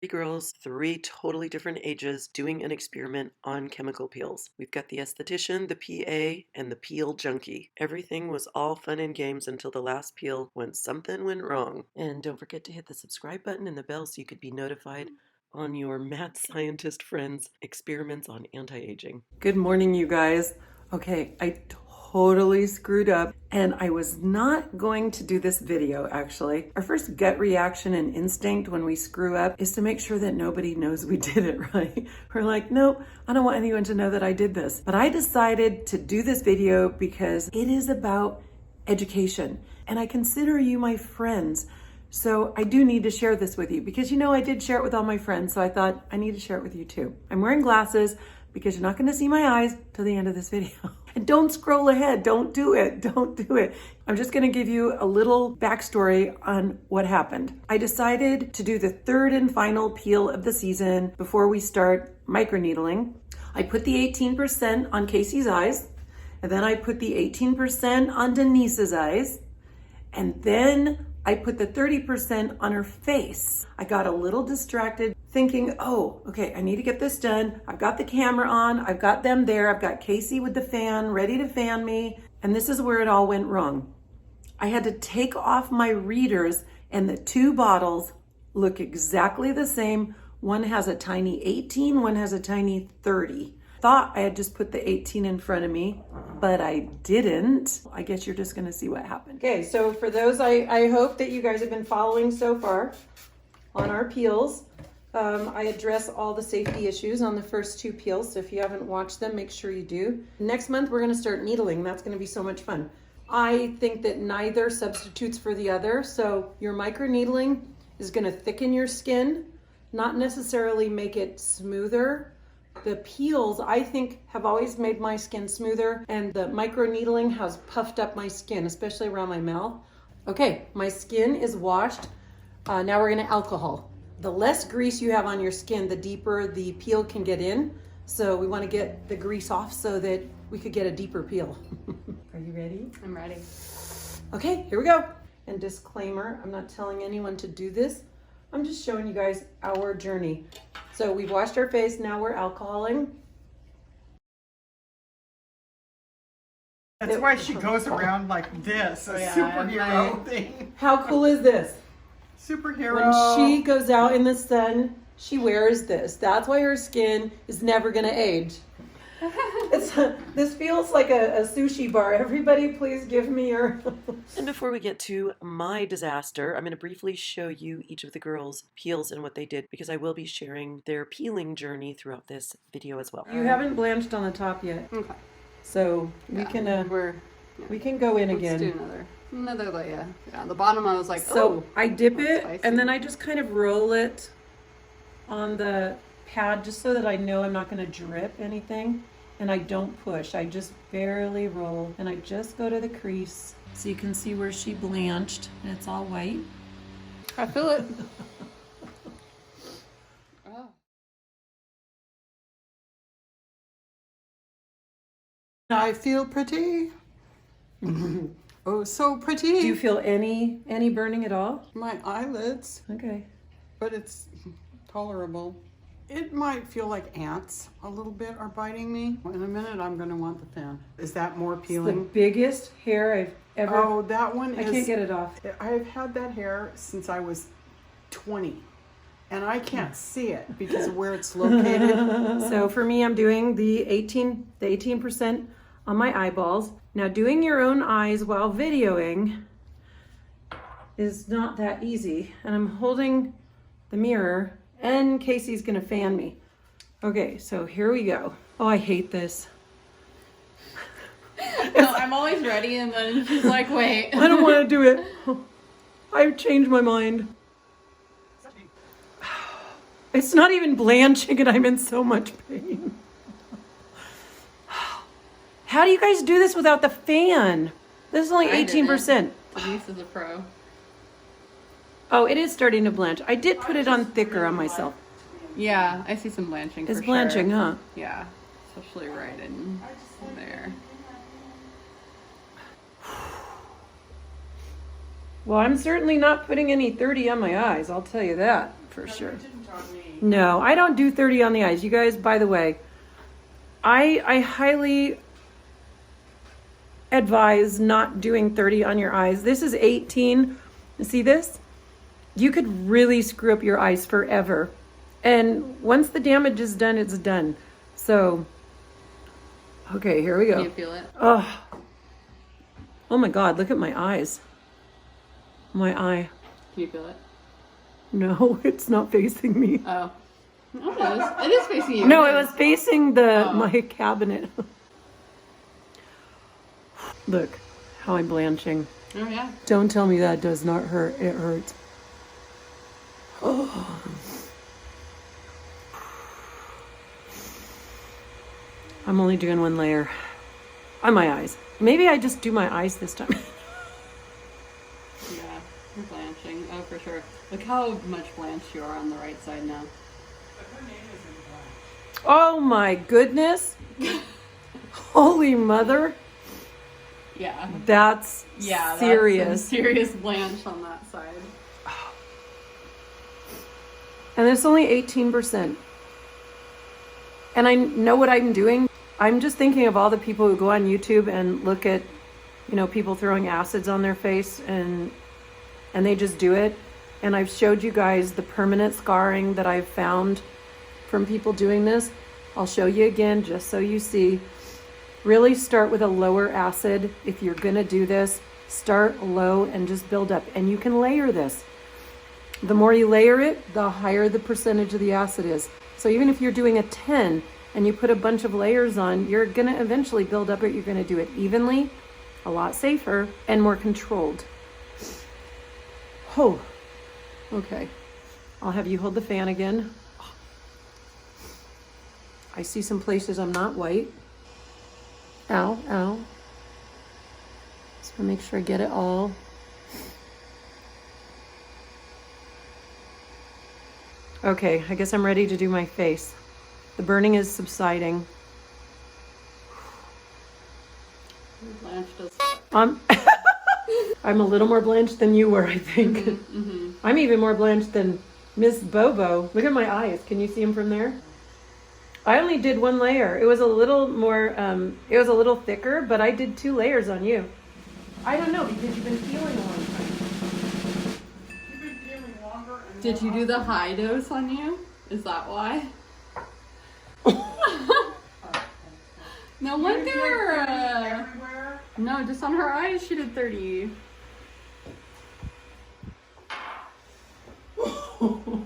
Three girls, three totally different ages, doing an experiment on chemical peels. We've got the esthetician, the PA, and the peel junkie. Everything was all fun and games until the last peel when something went wrong. And don't forget to hit the subscribe button and the bell so you could be notified on your mad scientist friends' experiments on anti-aging. Good morning, you guys. Okay, I totally screwed up and I was not going to do this video actually. Our first gut reaction and instinct when we screw up is to make sure that nobody knows we did it, right? We're like, nope, I don't want anyone to know that I did this. But I decided to do this video because it is about education and I consider you my friends. So I do need to share this with you because I did share it with all my friends. So I thought I need to share it with you too. I'm wearing glasses because you're not going to see my eyes till the end of this video. And don't scroll ahead. Don't do it. Don't do it. I'm just going to give you a little backstory on what happened. I decided to do the third and final peel of the season before we start microneedling. I put the 18% on Casey's eyes, and then I put the 18% on Denise's eyes, and then I put the 30% on her face. I got a little distracted thinking, oh, okay, I need to get this done. I've got the camera on. I've got them there. I've got Casey with the fan ready to fan me. And this is where it all went wrong. I had to take off my readers and the two bottles look exactly the same. One has a tiny 18, one has a tiny 30. Thought I had just put the 18 in front of me, but I didn't. I guess you're just gonna see what happened. Okay, so for those, I hope that you guys have been following so far on our peels. I address all the safety issues on the first two peels, so if you haven't watched them, make sure you do. Next month, we're gonna start needling. That's gonna be so much fun. I think that neither substitutes for the other, so your microneedling is gonna thicken your skin, not necessarily make it smoother. The peels, I think, have always made my skin smoother, and the microneedling has puffed up my skin, especially around my mouth. Okay, my skin is washed. Now we're gonna alcohol. The less grease you have on your skin, the deeper the peel can get in. So we wanna get the grease off so that we could get a deeper peel. Are you ready? I'm ready. Okay, here we go. And disclaimer, I'm not telling anyone to do this. I'm just showing you guys our journey. So we've washed our face, now we're alcoholing. That's why she goes around like this, a superhero thing. How cool is this? Superhero. When she goes out in the sun, she wears this. That's why her skin is never gonna age. This feels like a sushi bar. Everybody please give me your... And before we get to my disaster, I'm going to briefly show you each of the girls' peels and what they did because I will be sharing their peeling journey throughout this video as well. You haven't blanched on the top yet. Okay. So we can go in again. Let's do another layer. Yeah, the bottom I was like, so I dip it spicy. and then I just kind of roll it on the pad just so that I know I'm not going to drip anything. And I don't push, I just barely roll and I just go to the crease. So you can see where she blanched and it's all white. I feel it. Oh. I feel pretty. Oh, so pretty. Do you feel any burning at all? My eyelids, Okay. but it's tolerable. It might feel like ants a little bit are biting me. In a minute, I'm going to want the fan. Is that more It's the peeling? biggest hair I've ever... Oh, that one I is... can't get it off. I've had that hair since I was 20. And I can't see it because of where it's located. So for me, I'm doing the 18% on my eyeballs. Now doing your own eyes while videoing is not that easy. And I'm holding the mirror and Casey's gonna fan me. Okay, so here we go. Oh, I hate this. No, I'm always ready and then she's like, wait. I don't wanna do it. I've changed my mind. It's not even blanching and I'm in so much pain. How do you guys do this without the fan? This is only 18%. Denise is a pro. Oh, it is starting to blanch. I did put it on thicker on myself. Yeah, I see some blanching. It's for blanching, sure. huh? Yeah, especially right in there. Well, I'm certainly not putting any 30 on my eyes. I'll tell you that for sure. on me. No, I don't do 30 on the eyes. You guys, by the way, I highly advise not doing 30 on your eyes. This is 18. See this? You could really screw up your eyes forever. And once the damage is done, it's done. So, okay, here we go. Can you feel it? Oh, oh my God, look at my eyes. My eye. Can you feel it? No, it's not facing me. Oh. Oh, it is. It is facing you. No, it was facing my cabinet. Look how I'm blanching. Oh, yeah. Don't tell me that does not hurt. It hurts. Oh. I'm only doing one layer on my eyes. Maybe I just do my eyes this time. Yeah, you're blanching. Oh, for sure. Look how much blanched you are on the right side now. Oh my goodness. Holy mother. Yeah. That's serious. That's some serious blanch on that side. And it's only 18%. And I know what I'm doing. I'm just thinking of all the people who go on YouTube and look at, you know, people throwing acids on their face and they just do it. And I've showed you guys the permanent scarring that I've found from people doing this. I'll show you again just so you see. Really start with a lower acid. If you're gonna do this, start low and just build up. And you can layer this. The more you layer it, the higher the percentage of the acid is. So even if you're doing a 10 and you put a bunch of layers on, you're gonna eventually build up it. You're gonna do it evenly, a lot safer, and more controlled. Oh, okay. I'll have you hold the fan again. I see some places I'm not white. Ow, ow. Just wanna make sure I get it all. Okay, I guess I'm ready to do my face. The burning is subsiding. You're blanched as I'm a little more blanched than you were, I think. I'm even more blanched than Miss Bobo. Look at my eyes. Can you see them from there? I only did one layer. It was a little more, it was a little thicker, but I did 2 layers on you. I don't know, because you've been feeling a long time. You've been feeling longer and Did you do the high dose on you? Is that why? No wonder. everywhere. No, just on her eyes she did 30. Don't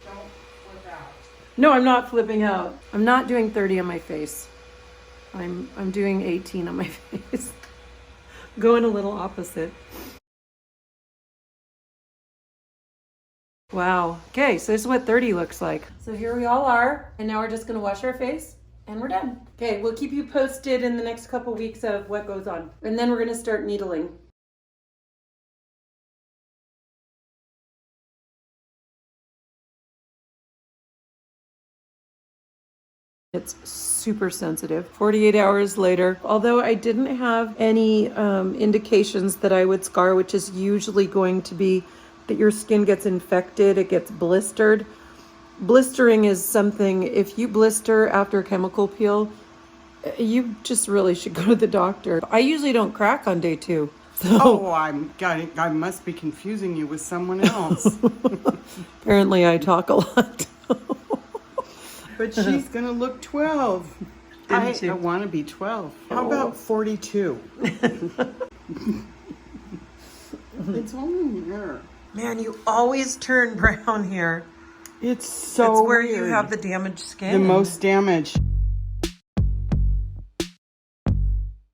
flip out. No, I'm not flipping out. I'm not doing 30 on my face. I'm doing 18 on my face. Going a little opposite. Wow. Okay, so this is what 30 looks like. So here we all are, and now we're just gonna wash our face, and we're done. Okay, we'll keep you posted in the next couple weeks of what goes on. And then we're gonna start needling. It's super sensitive. 48 hours later, although I didn't have any indications that I would scar, which is usually going to be that your skin gets infected, it gets blistered. Blistering is something, if you blister after a chemical peel, you just really should go to the doctor. I usually don't crack on day 2. So Oh, I must be confusing you with someone else. apparently I talk a lot. But she's gonna look 12. Didn't you? I want to be 12. How Oh. about 42? It's only here. Man, you always turn brown here. It's so It's where weird. you have the damaged skin. the most damage.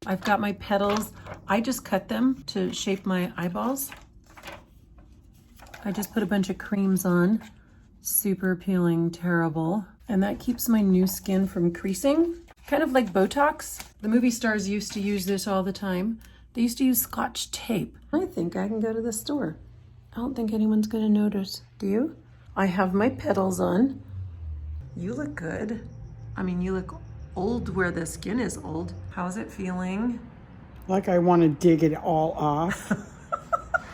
I've got my petals. I just cut them to shape my eyeballs. I just put a bunch of creams on. Super peeling, terrible. And that keeps my new skin from creasing. Kind of like Botox. The movie stars used to use this all the time. They used to use Scotch tape. I think I can go to the store. I don't think anyone's gonna notice. Do you? I have my petals on. You look good. I mean, you look old where the skin is old. How's it feeling? Like I want to dig it all off.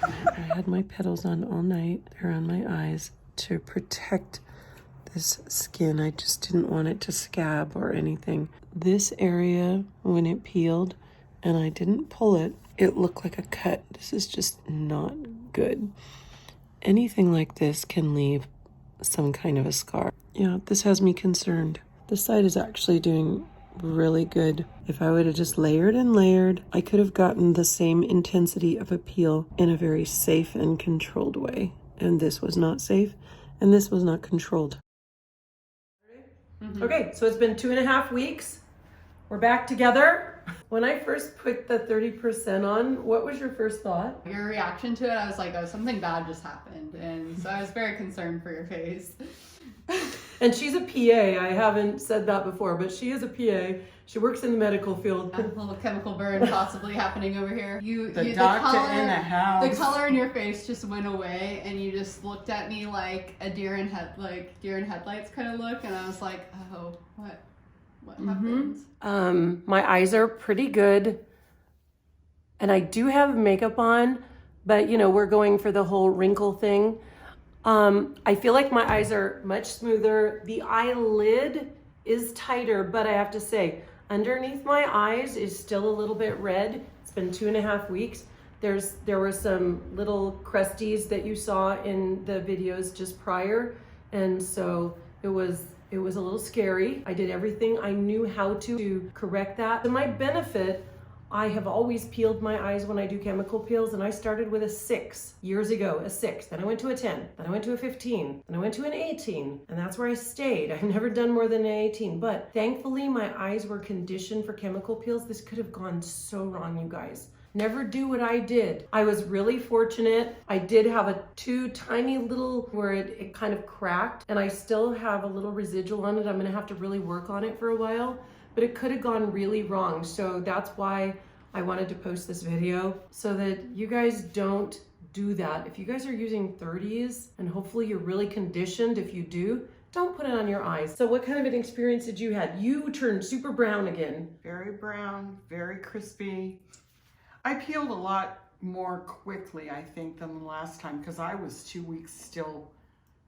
I had my petals on all night. They're on my eyes. to protect this skin. I just didn't want it to scab or anything. This area, when it peeled and I didn't pull it, it looked like a cut. This is just not good. Anything like this can leave some kind of a scar. Yeah, this has me concerned. This side is actually doing really good. If I would have just layered and layered, I could have gotten the same intensity of a peel in a very safe and controlled way. And this was not safe, and this was not controlled. Okay, so it's been 2.5 weeks. We're back together. When I first put the 30% on, what was your first thought? Your reaction to it, I was like, oh, something bad just happened. And so I was very concerned for your face. And she's a PA. I haven't said that before, but she is a PA. She works in the medical field. A little chemical burn possibly happening over here. The doctor in the house. The color in your face just went away, and you just looked at me like a deer in headlights kind of look, and I was like, oh, what happened? My eyes are pretty good, and I do have makeup on, but you know, we're going for the whole wrinkle thing. I feel like my eyes are much smoother. The eyelid is tighter, but I have to say, underneath my eyes is still a little bit red. It's been 2.5 weeks. There were some little crusties that you saw in the videos just prior, and so it was a little scary. I did everything I knew how to correct that. To my benefit, I have always peeled my eyes when I do chemical peels, and I started with a 6 years ago, a 6. Then I went to a 10, then I went to a 15, then I went to an 18, and that's where I stayed. I've never done more than an 18, but thankfully my eyes were conditioned for chemical peels. This could have gone so wrong, you guys. Never do what I did. I was really fortunate. I did have two tiny little where it kind of cracked, and I still have a little residual on it. I'm gonna have to really work on it for a while, but it could have gone really wrong. So that's why I wanted to post this video, so that you guys don't do that. If you guys are using 30s, and hopefully you're really conditioned, if you do, don't put it on your eyes. So what kind of an experience did you have? You turned super brown again. Very brown, very crispy. I peeled a lot more quickly, I think, than the last time, because I was 2 weeks still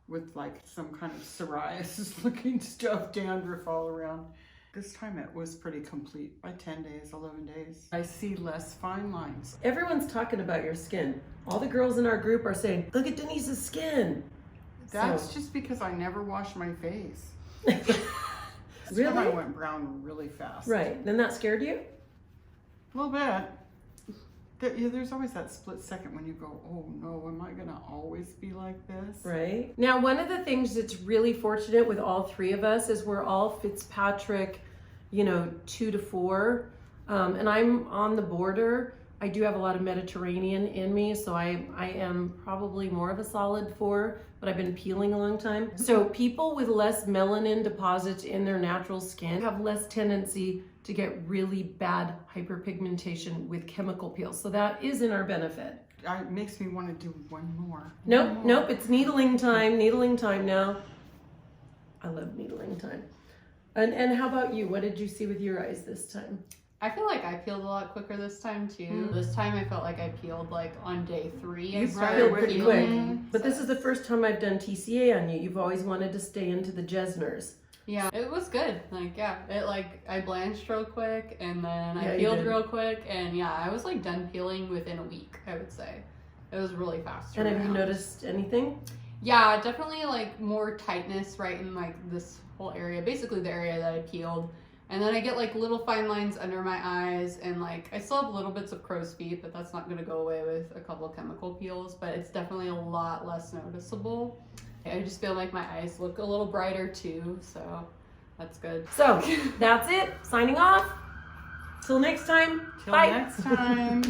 with like some kind of psoriasis looking stuff, dandruff all around. This time it was pretty complete by 10 days, 11 days. I see less fine lines. Everyone's talking about your skin. All the girls in our group are saying, look at Denise's skin. That's just because I never wash my face. Really? I went brown really fast. Right, then that scared you? A little bit. There's always that split second when you go, oh no, am I gonna always be like this? Right. Now, one of the things that's really fortunate with all three of us is we're all Fitzpatrick, 2 to 4. And I'm on the border. I do have a lot of Mediterranean in me, so I am probably more of a solid 4, but I've been peeling a long time. So people with less melanin deposits in their natural skin have less tendency to get really bad hyperpigmentation with chemical peels. So that is in our benefit. It makes me want to do one more. Nope, it's needling time now. I love needling time. And how about you? What did you see with your eyes this time? I feel like I peeled a lot quicker this time too. This time I felt like I peeled like on day 3. I started pretty peeling. quick. But this is the first time I've done TCA on you. You've always wanted to stay into the Jesners. Yeah, it was good. I blanched real quick, and then I peeled real quick, and I was like done peeling within a week, I would say. It was really fast. And have you noticed anything? Yeah, definitely like more tightness right in like this whole area, basically the area that I peeled. And then I get like little fine lines under my eyes, and like I still have little bits of crow's feet, but that's not gonna go away with a couple chemical peels, but it's definitely a lot less noticeable. I just feel like my eyes look a little brighter too, so that's good. So that's it. Signing off. Till next time. Till Bye. next time.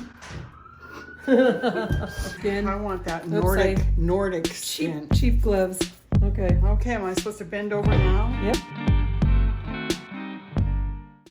Skin. I want that Oops, Nordic skin. Cheap gloves. Okay. Okay, am I supposed to bend over now? Yep.